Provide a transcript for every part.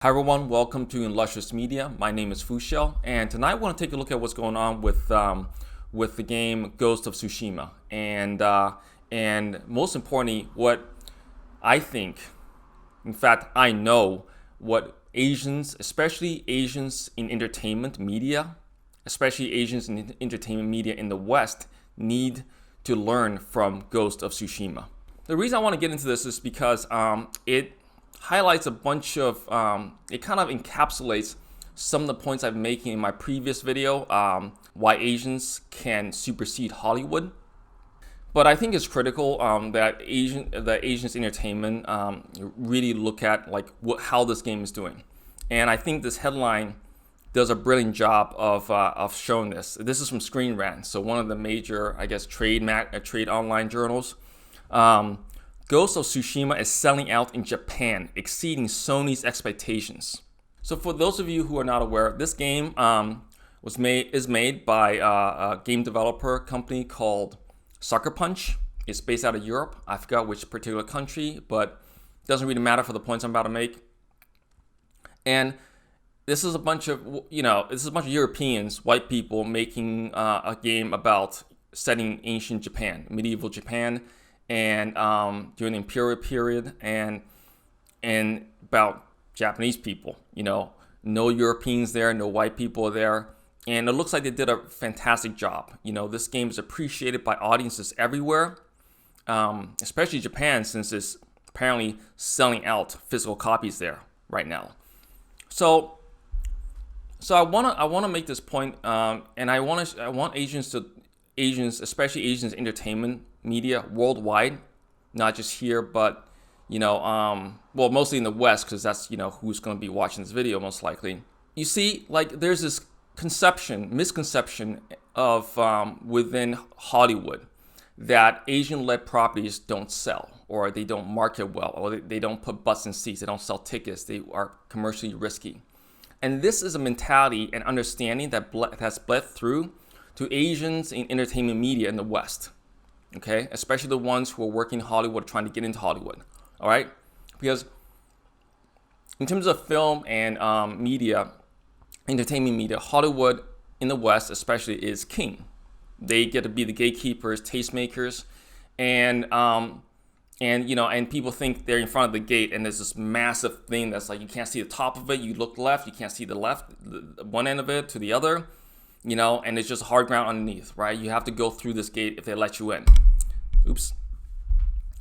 Hi everyone, welcome to Illustrious Media. My name is Fushel, and tonight I want to take a look at what's going on with the game Ghost of Tsushima, and most importantly, what I think, in fact, I know what Asians, especially Asians in entertainment media, especially Asians in entertainment media in the West, need to learn from Ghost of Tsushima. The reason I want to get into this is because it highlights a bunch of, it kind of encapsulates some of the points I've been making in my previous video, why Asians can supersede Hollywood. But I think it's critical that Asians entertainment really look at how this game is doing. And I think this headline does a brilliant job of showing this. This is from Screen Rant, so one of the major, I guess, trade online journals. Ghost of Tsushima is selling out in Japan, exceeding Sony's expectations. So for those of you who are not aware, this game is made by a game developer company called Sucker Punch. It's based out of Europe. I forgot which particular country, but it doesn't really matter for the points I'm about to make. And this is a bunch of Europeans, white people, making a game about setting ancient Japan, medieval Japan, and during the imperial period, and about Japanese people. No Europeans there, no white people there, and it looks like they did a fantastic job. This game is appreciated by audiences everywhere, especially Japan, since it's apparently selling out physical copies there right now. So I wanna make this point, and I want Asians, especially Asians entertainment media worldwide, not just here, but mostly in the West, because that's who's going to be watching this video most likely. You see, there's this misconception of within Hollywood that Asian-led properties don't sell, or they don't market well, or they don't put butts in seats, they don't sell tickets, they are commercially risky. And this is a mentality and understanding that has bled through to Asians in entertainment media in the West. Okay, especially the ones who are working in Hollywood, trying to get into Hollywood. All right, because in terms of film and media, entertainment media, Hollywood in the West especially is king. They get to be the gatekeepers, tastemakers, and people think they're in front of the gate, and there's this massive thing that's like you can't see the top of it. You look left, you can't see the one end of it to the other. And it's just hard ground underneath, right? You have to go through this gate if they let you in. Oops.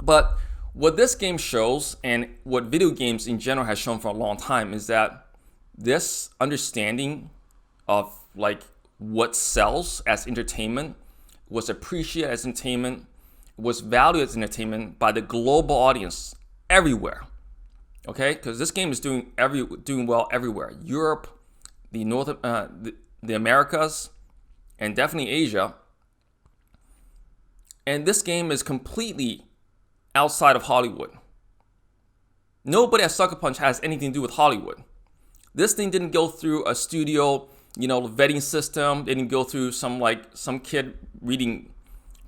But what this game shows, and what video games in general has shown for a long time, is that this understanding of what sells as entertainment, was appreciated as entertainment, was valued as entertainment by the global audience everywhere. Okay, because this game is doing well everywhere. Europe, the Americas, and definitely Asia. And this game is completely outside of Hollywood. Nobody at Sucker Punch has anything to do with Hollywood. This thing didn't go through a studio, vetting system. They didn't go through some kid reading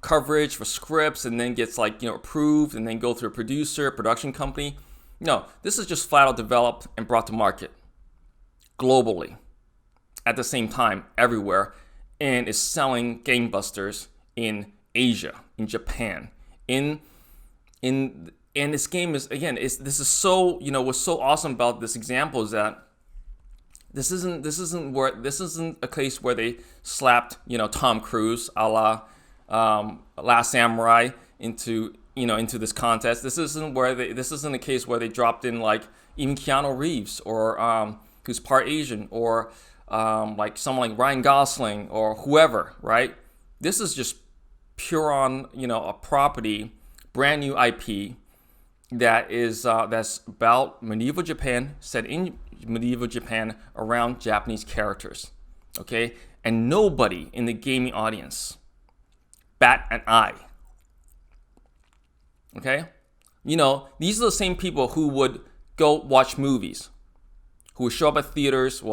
coverage for scripts and then gets approved and then go through a production company. No, this is just flat out developed and brought to market globally at the same time everywhere, and is selling gangbusters in Asia, in Japan, and this game is, again, this is so, what's so awesome about this example is that this isn't a case where they slapped Tom Cruise a la Last Samurai into this contest. This isn't a case where they dropped in even Keanu Reeves, or who's part Asian, or someone like Ryan Gosling or whoever, right? This is just pure on, a property, brand new IP that's about medieval Japan, set in medieval Japan around Japanese characters, okay? And nobody in the gaming audience bat an eye, okay? These are the same people who would go watch movies, who would show up at theaters,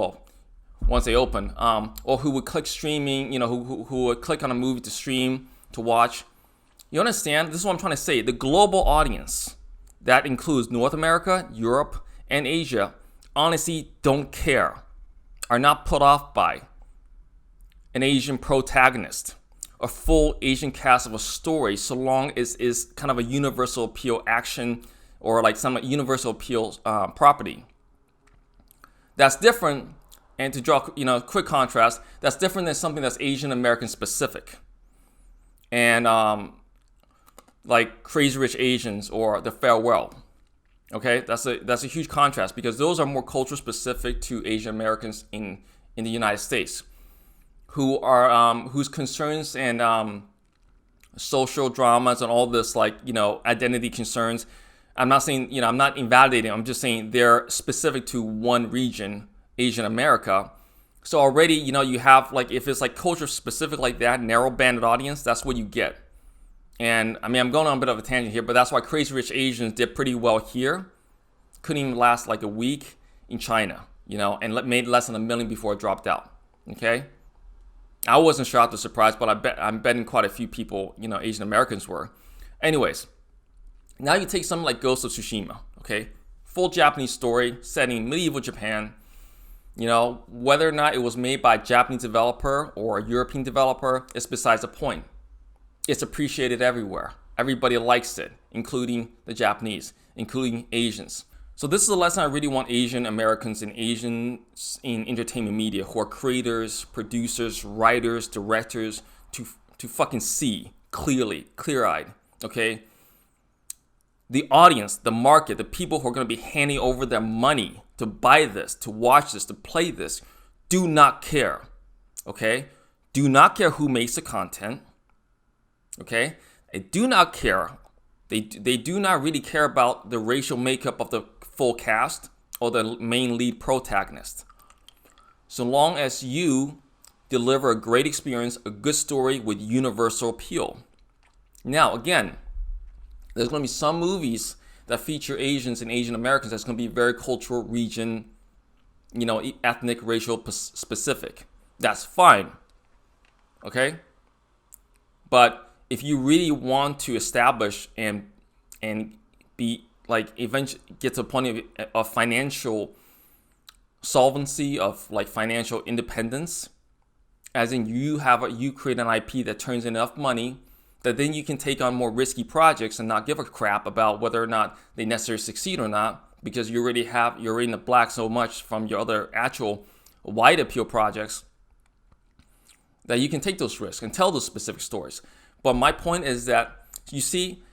once they open, or who would click streaming, who would click on a movie to stream, to watch. You understand? This is what I'm trying to say. The global audience, that includes North America, Europe, and Asia, honestly don't care, are not put off by an Asian protagonist, a full Asian cast of a story, so long as is kind of a universal appeal action or like some universal appeal property. That's different, and to draw quick contrast, that's different than something that's Asian American specific, and like Crazy Rich Asians or The Farewell. Okay, that's a huge contrast because those are more culture specific to Asian Americans in the United States, who are whose concerns and social dramas and all this identity concerns. I'm not saying I'm not invalidating. I'm just saying they're specific to one region, Asian America. So already you have if it's like culture specific like that, narrow banded audience, that's what you get. And I mean, I'm going on a bit of a tangent here, but that's why Crazy Rich Asians did pretty well here. Couldn't even last like a week in China, and made less than $1 million before it dropped out. Okay, I wasn't shocked or surprised, but I'm betting quite a few people, Asian Americans were. Anyways, now you take something like Ghost of Tsushima. Okay, full Japanese story setting medieval Japan. Whether or not it was made by a Japanese developer or a European developer is besides the point. It's appreciated everywhere. Everybody likes it, including the Japanese, including Asians. So this is a lesson I really want Asian Americans and Asians in entertainment media who are creators, producers, writers, directors to fucking see clearly, clear-eyed, okay? The audience, the market, the people who are going to be handing over their money to buy this, to watch this, to play this, do not care, okay? Do not care who makes the content. Okay, they do not care. They do not really care about the racial makeup of the full cast or the main lead protagonist. So long as you deliver a great experience, a good story with universal appeal. Now, again, there's going to be some movies that feature Asians and Asian Americans that's going to be very cultural, region, ethnic, racial specific. That's fine. Okay, but if you really want to establish and be eventually get to a point of financial solvency, of financial independence, as in you create an IP that turns in enough money that then you can take on more risky projects and not give a crap about whether or not they necessarily succeed or not, because you're already in the black so much from your other actual wide appeal projects that you can take those risks and tell those specific stories. But my point is that, you see,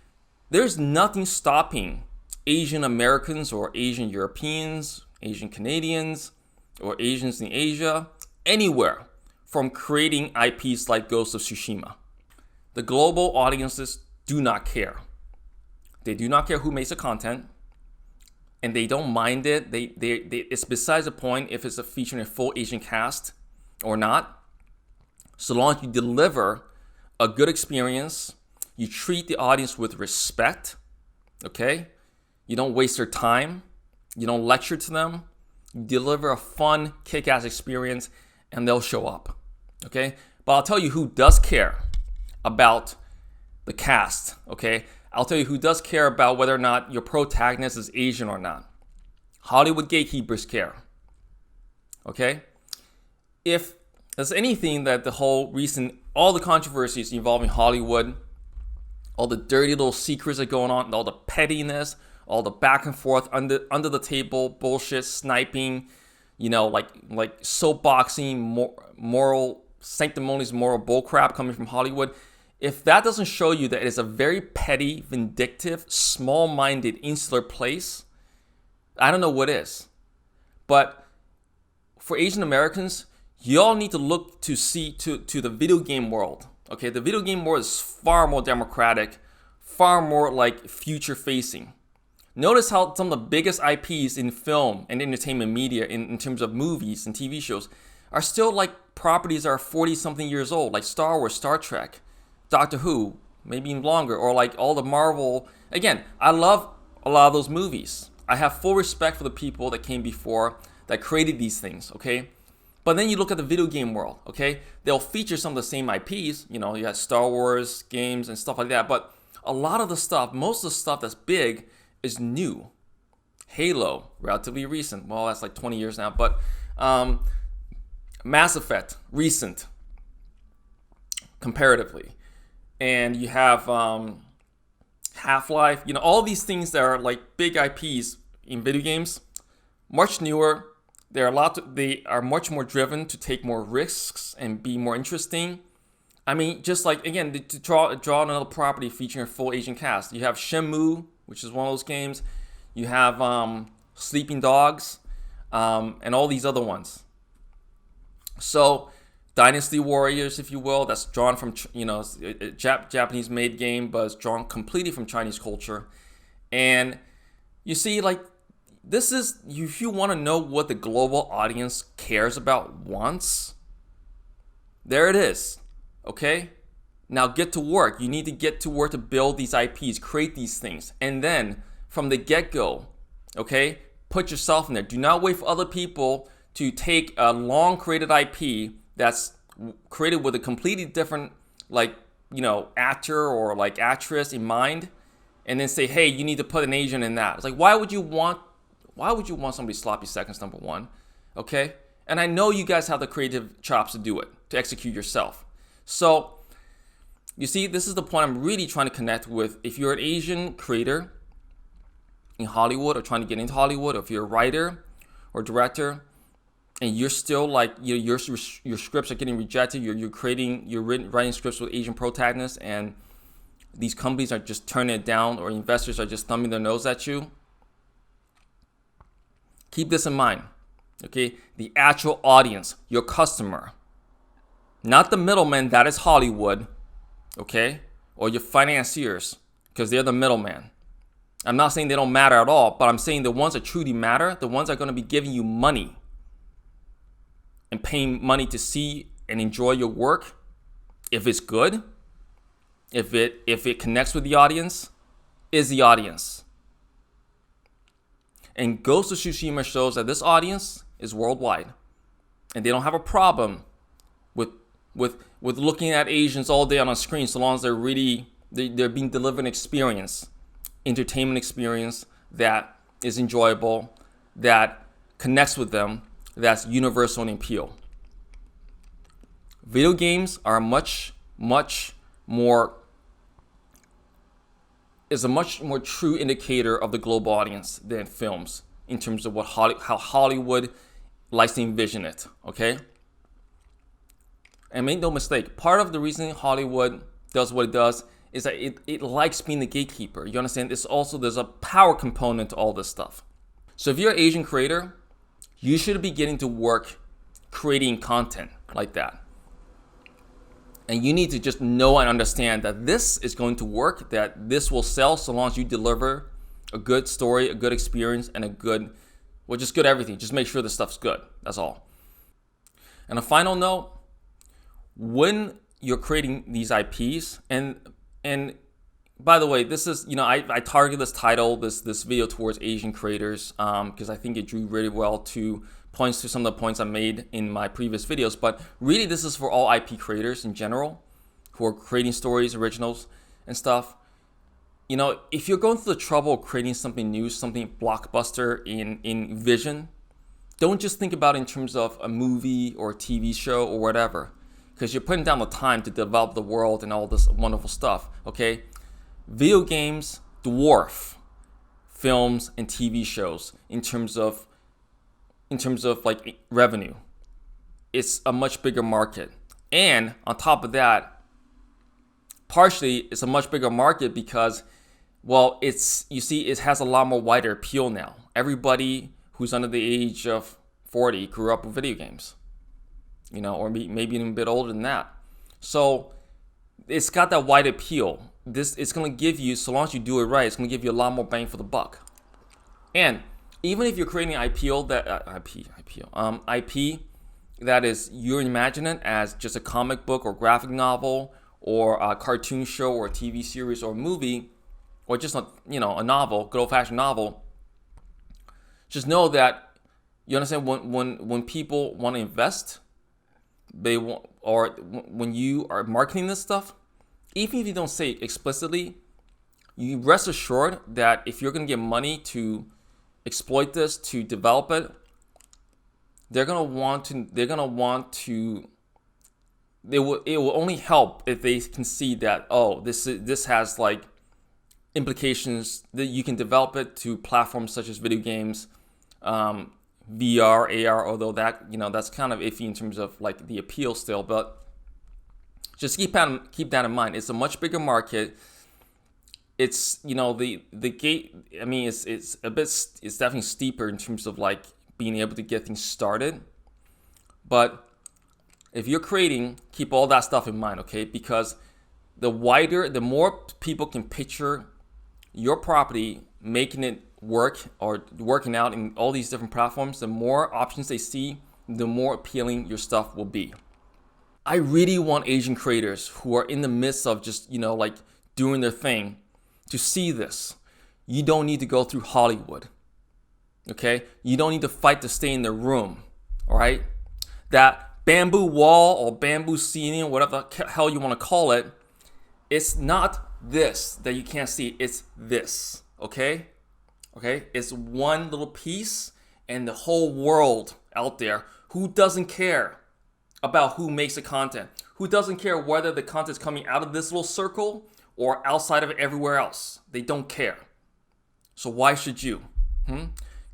there's nothing stopping Asian Americans or Asian Europeans, Asian Canadians, or Asians in Asia, anywhere, from creating IPs like Ghost of Tsushima. The global audiences do not care. They do not care who makes the content, and they don't mind it. It's besides the point if it's featuring a full Asian cast or not. So long as you deliver a good experience, you treat the audience with respect, okay? You don't waste their time. You don't lecture to them. You deliver a fun, kick-ass experience, and they'll show up, okay? But I'll tell you who does care about the cast, okay? I'll tell you who does care about whether or not your protagonist is Asian or not. Hollywood gatekeepers care, okay? If there's anything that all the controversies involving Hollywood, all the dirty little secrets that are going on, all the pettiness, all the back and forth under the table bullshit, sniping, like soapboxing, moral sanctimonious moral bullcrap coming from Hollywood. If that doesn't show you that it is a very petty, vindictive, small-minded, insular place, I don't know what is. But for Asian Americans, you all need to look to the video game world. Okay, the video game world is far more democratic, far more future-facing. Notice how some of the biggest IPs in film and entertainment media in terms of movies and TV shows are still properties that are 40-something years old, like Star Wars, Star Trek, Doctor Who, maybe even longer, or all the Marvel. Again, I love a lot of those movies. I have full respect for the people that came before that created these things, okay? But then you look at the video game world, okay? They'll feature some of the same IPs, you got Star Wars games and stuff like that, but a lot of the stuff, most of the stuff that's big is new. Halo, relatively recent. Well, that's like 20 years now, but Mass Effect, recent, comparatively. And you have Half-Life, all these things that are like big IPs in video games, much newer. They are much more driven to take more risks and be more interesting. I mean, just like, again, to draw another property featuring a full Asian cast. You have Shenmue, which is one of those games. You have Sleeping Dogs, and all these other ones. So, Dynasty Warriors, if you will, that's drawn from, a Japanese-made game, but it's drawn completely from Chinese culture. And you see, like, this is, if you want to know what the global audience cares about, wants, there it is. Okay? Now get to work. You need to get to work to build these IPs, create these things. And then from the get-go, okay, put yourself in there. Do not wait for other people to take a long created IP that's created with a completely different, actor or like actress in mind, and then say, hey, you need to put an Asian in that. It's like, why would you want somebody sloppy seconds, number one? Okay? And I know you guys have the creative chops to do it, to execute yourself. So, you see, this is the point I'm really trying to connect with. If you're an Asian creator in Hollywood or trying to get into Hollywood, or if you're a writer or director, and you're still like, your scripts are getting rejected, you're writing scripts with Asian protagonists, and these companies are just turning it down, or investors are just thumbing their nose at you, keep this in mind, okay? The actual audience, your customer, not the middleman, that is Hollywood, okay? Or your financiers, because they're the middleman. I'm not saying they don't matter at all, but I'm saying the ones that truly matter, the ones that are going to be giving you money and paying money to see and enjoy your work, if it's good, if it connects with the audience, is the audience. And Ghost of Tsushima shows that this audience is worldwide, and they don't have a problem with looking at Asians all day on a screen, so long as they're being delivered an experience, entertainment experience that is enjoyable, that connects with them, that's universal in appeal. Video games are a much more true indicator of the global audience than films, in terms of how Hollywood likes to envision it, okay? And make no mistake, part of the reason Hollywood does what it does is that it likes being the gatekeeper. You understand? There's a power component to all this stuff. So if you're an Asian creator, you should be getting to work creating content like that. And you need to just know and understand that this is going to work, that this will sell, so long as you deliver a good story, a good experience, and just good everything. Just make sure the stuff's good. That's all. And a final note, when you're creating these IPs, and by the way, this is, I target this title, this video towards Asian creators, because I think it drew really well to points to some of the points I made in my previous videos. But really, this is for all IP creators in general who are creating stories, originals, and stuff. If you're going through the trouble of creating something new, something blockbuster in vision, don't just think about it in terms of a movie or a TV show or whatever, because you're putting down the time to develop the world and all this wonderful stuff, okay? Video games dwarf films and TV shows in terms of like revenue. It's a much bigger market. And on top of that, partially it's a much bigger market because, well, it has a lot more wider appeal now. Everybody who's under the age of 40 grew up with video games, or maybe even a bit older than that. So it's got that wide appeal. It's going to give you, so long as you do it right, it's going to give you a lot more bang for the buck. And even if you're creating IP that is, you imagine it as just a comic book or graphic novel or a cartoon show or a TV series or a movie, or just a novel, good old-fashioned novel, just know that, you understand, when people want to invest, or when you are marketing this stuff, even if you don't say it explicitly, you rest assured that if you're going to get money to exploit this to develop it, it will only help if they can see that, oh, this has like implications that you can develop it to platforms such as video games, VR, AR, although that, that's kind of iffy in terms of like the appeal still, but just keep that in mind. It's a much bigger market. It's, the gate, I mean, it's definitely steeper in terms of like being able to get things started. But if you're creating, keep all that stuff in mind, okay? Because the more people can picture your property making it work or working out in all these different platforms, the more options they see, the more appealing your stuff will be. I really want Asian creators who are in the midst of just, like doing their thing to see this. You don't need to go through Hollywood, okay? You don't need to fight to stay in the room, all right? That bamboo wall or bamboo ceiling, whatever the hell you want to call it, it's not this that you can't see. It's this, okay? Okay? It's one little piece and the whole world out there who doesn't care about who makes the content, who doesn't care whether the content's coming out of this little circle or outside of it everywhere else. They don't care. So why should you?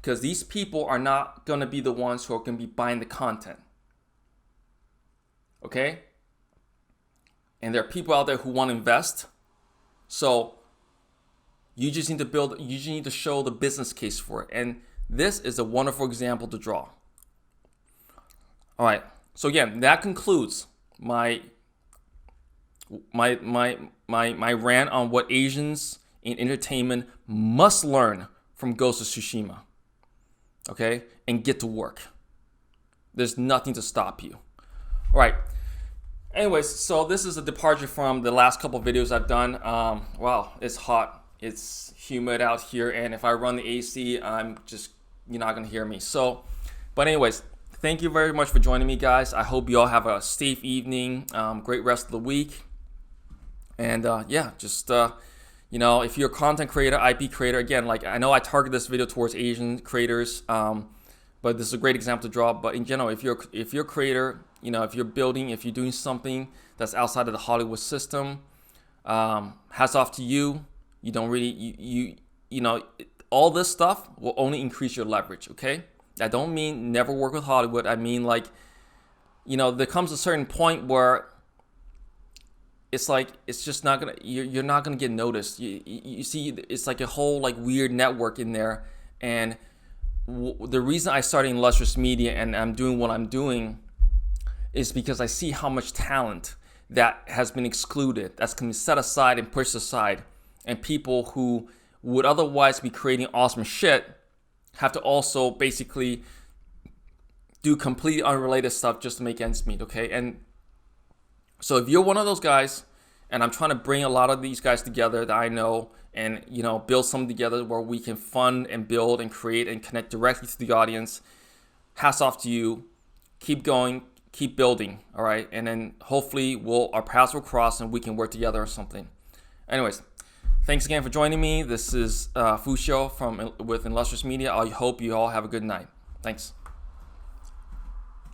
Because these people are not going to be the ones who are going to be buying the content. Okay? And there are people out there who want to invest. So you just need to show the business case for it. And this is a wonderful example to draw. All right. So again, that concludes my rant on what Asians in entertainment must learn from Ghost of Tsushima. Okay? And get to work. There's nothing to stop you. All right. Anyways, so this is a departure from the last couple of videos I've done. Wow, it's hot. It's humid out here. And if I run the AC, you're not going to hear me. So, but anyways, thank you very much for joining me, guys. I hope you all have a safe evening, great rest of the week. And if you're a content creator, IP creator, again, like I know I target this video towards Asian creators, but this is a great example to draw. But in general, if you're a creator, if you're building, if you're doing something that's outside of the Hollywood system, hats off to you. You don't really, all this stuff will only increase your leverage, okay? I don't mean never work with Hollywood. I mean like, there comes a certain point where it's like, it's just not gonna, you're not gonna get noticed. You see, it's like a whole like weird network in there. And the reason I started Illustrious Media and I'm doing what I'm doing is because I see how much talent that has been excluded, that's been set aside and pushed aside. And people who would otherwise be creating awesome shit have to also basically do completely unrelated stuff just to make ends meet, okay? And so if you're one of those guys, and I'm trying to bring a lot of these guys together that I know and, build something together where we can fund and build and create and connect directly to the audience, hats off to you. Keep going, keep building, all right? And then hopefully our paths will cross and we can work together or something. Anyways, thanks again for joining me. This is Fushio with Illustrious Media. I hope you all have a good night. Thanks.